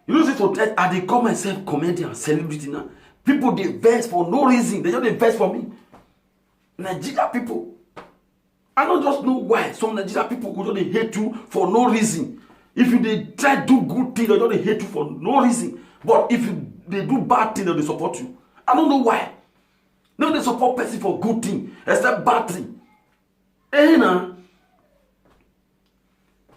You know, so I they call myself comedian, celebrity now. People they vex for no reason. They just they vex for me. Nigeria people. I don't just know why some Nigeria people go just hate you for no reason. If you they try to do good thing, they just hate you for no reason. But if they do bad thing, they support you. I don't know why. No, they support person for good thing, except bad thing. Now,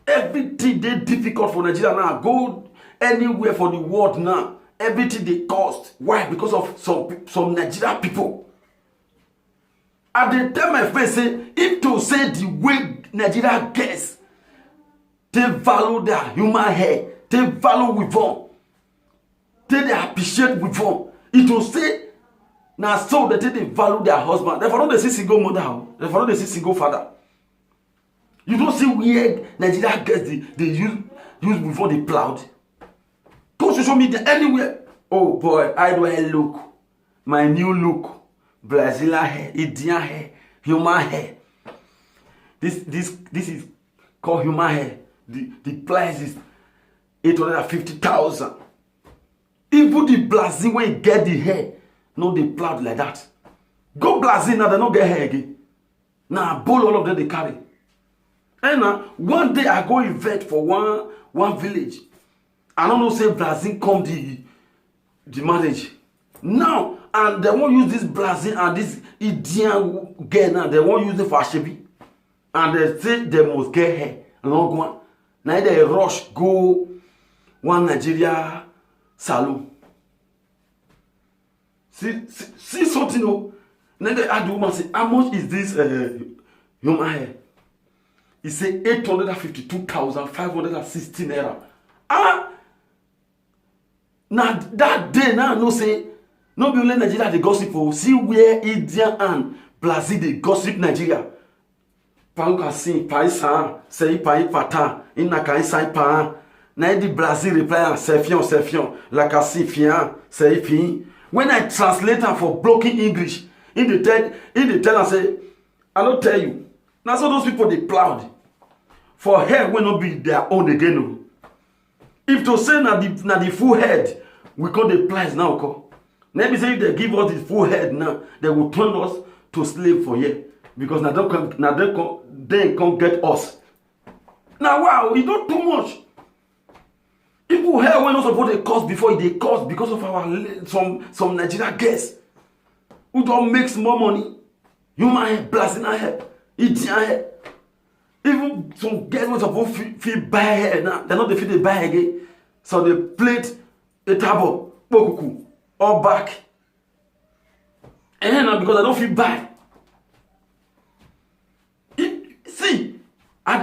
everything they difficult for Nigeria now. Go anywhere for the world now. Everything they cost. Why? Because of some Nigeria people. And they tell my friend say, if to say the way Nigeria gets, they value their human hair, they value with them, they appreciate with them. It will say, now so that they value their husband. Therefore, not they see single mother, therefore not they see single father. You don't see where Nigeria gets they use before they plowed. Go social media anywhere. Oh boy, how do I look? My new look. Brazilian hair, Indian hair, human hair. This is called human hair. The price is 850,000. Even the Brazil when you get the hair, no they plowed like that. Go Brazil now, they don't get hair again. Now bowl all of them they carry. And now one day I go event for one village. I don't know say Brazil come the marriage. Now and they won't use this Brazil and this Indian girl now. They won't use it for Ashebi. And they say they must get hair. Long one. Now they rush go one Nigeria salon. See something oh. Now they ask the woman say, how much is this human hair? He say 852,516 naira. Ah! Now that day now no say no be only Nigeria they gossip for. See where India and Brazil they gossip Nigeria. Pauka sin paisan say pai pata ina kai sai pa. Na the Brazil reply sefion like a fian say fin. When I translate her for broken English, in the tell and say, I don't tell you. Now so those people they plowed. For hair will not be their own again. If to say na the full head, we call the price now. Maybe say if they give us the full head now, they will turn us to slave for year. Because now they can't get us. Now wow, it don't too much. People hair when not supposed to cost before they cost because of our some Nigeria guests who don't make more money. Human hair, Brazilian hair, Indian hair. Even some guys were supposed to buy hair now. They're not the fit they buy again. So they plate a table, bokuku, or back. And now because I don't feel buy.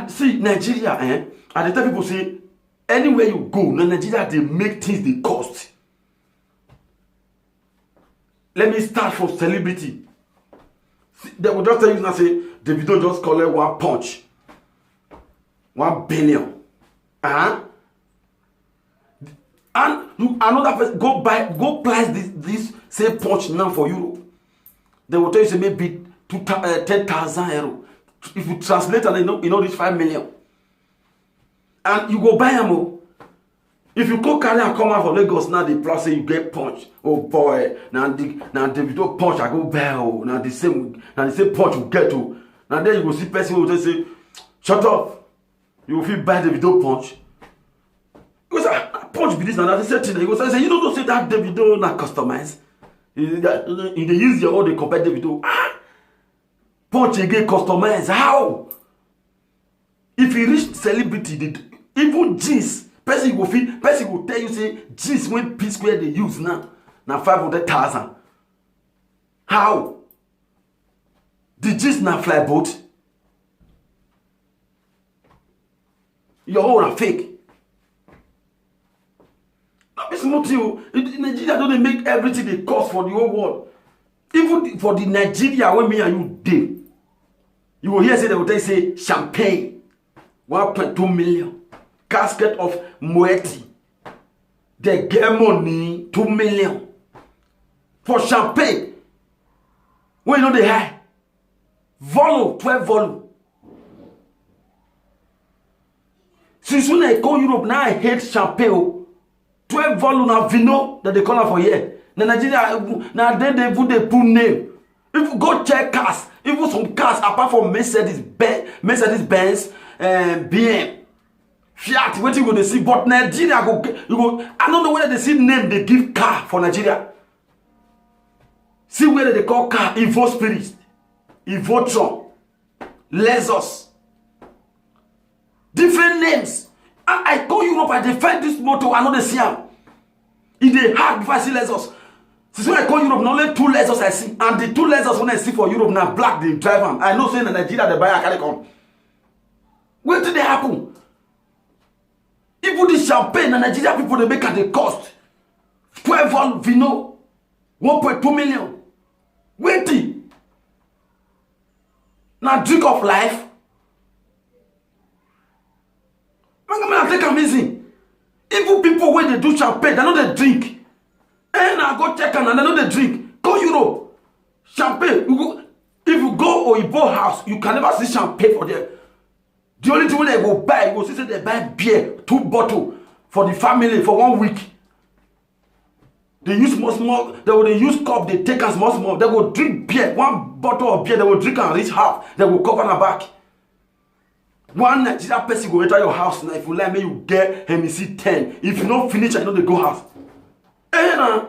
See Nigeria, and the time people say anywhere you go, in Nigeria they make things they cost. Let me start from celebrity. See, they will just tell you now say Davido just collect one punch. 1 billion. And another person go price this same punch now for Europe. They will tell you say maybe 10,000 euro. If you translate and you know this 5 million. And you go buy them. If you go carry and come out from Lagos now, the plus say you get punch. Oh boy, now Davido punch I go buy. Now the same punch you get to. Now then you go see person who will say, shut up. You will feel bad Davido punch. Because punch be this and that. Thing. You go say, you don't say that Davido not customize. You they use your own, they compare Davido. Punch again customize. How? If you reach celebrity, even jeans, person will tell you say jeans when P Square they use now 500,000. How? The jeans now fly boat. Your own are fake. It's not you. In Nigeria, don't they make everything they cost for the whole world? Even for the Nigeria where me and you did. You will hear say they will tell you say champagne, 1.2 million. Casket of Moetti. They get money 2 million. For champagne. When you know they high. Volume, 12 volume. Since when I go Europe, now I hate champagne. 12 volume na vino that they call am for here. Na Nigeria na they put name. If you go check cars, even some cars apart from Mercedes Benz, BM, Fiat, what you go to see, but Nigeria you go. I don't know whether they see name they give car for Nigeria. See whether they call car Evo Spirit, Evotron, Lexus, different names. I go Europe, I defend this motor, I know they see them. It dey hard before I see Lexus. Since when I call Europe, not only 2 Lexus I see, and the 2 Lexus when I see for Europe now black, they drive them. I know saying in Nigeria they buy a carry come. Where did they happen? Even the champagne and Nigeria people they make at the cost 12 vino 1.2 million. Wait, now drink of life. I take amazing. Even people when they do champagne, they know they drink. And I go check and I know they drink. Go Europe, champagne. If you go Oyibo house, you can never see champagne for there. The only thing they go buy, you go see they buy beer, 2 bottles for the family for 1 week. They use small. They will use cup. They take as small. They will drink beer, 1 bottle of beer. They will drink and reach half. They will cover their back. One Nigerian person go enter your house now. If you like me, you get Hennessy 10. If you don't finish, I know they go house. And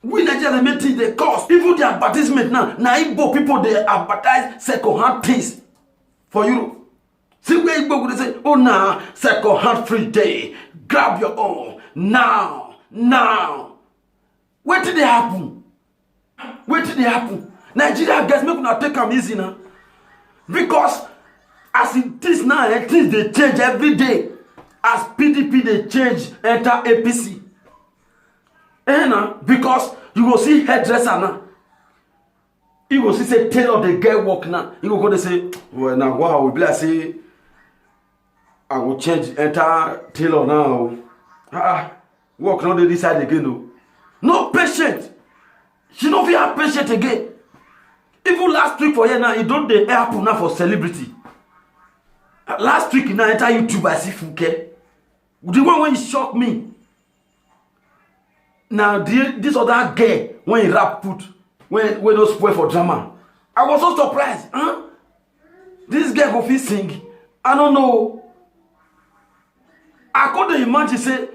we Nigerians make things they cost. Even the advertisement now Igbo people they advertise second-hand things for you. See where Igbo they say, oh nah, second-hand free day. Grab your own now. Where did they happen? Nigeria guys make una take them easy now. Because as it is now, things they change every day. As PDP they change, enter APC. Because you will see hairdresser now. You will see say tailor the get work now. You will go to say, well now wow, we be like say I will change enter tailor now. Work not the decide again. No patient. She don't feel have patient again. Even last week for here now, you don't the happen now for celebrity. Last week now enter YouTube I see Funke. The one when he shocked me. Now this other girl when he rap put when those spoil for drama. I was so surprised. This girl go fit sing. I don't know. I couldn't imagine say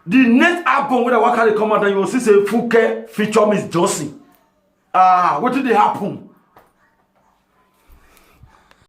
the next album when I walk out come out and you will see say Funke feature Miss Johnson. What did they happen?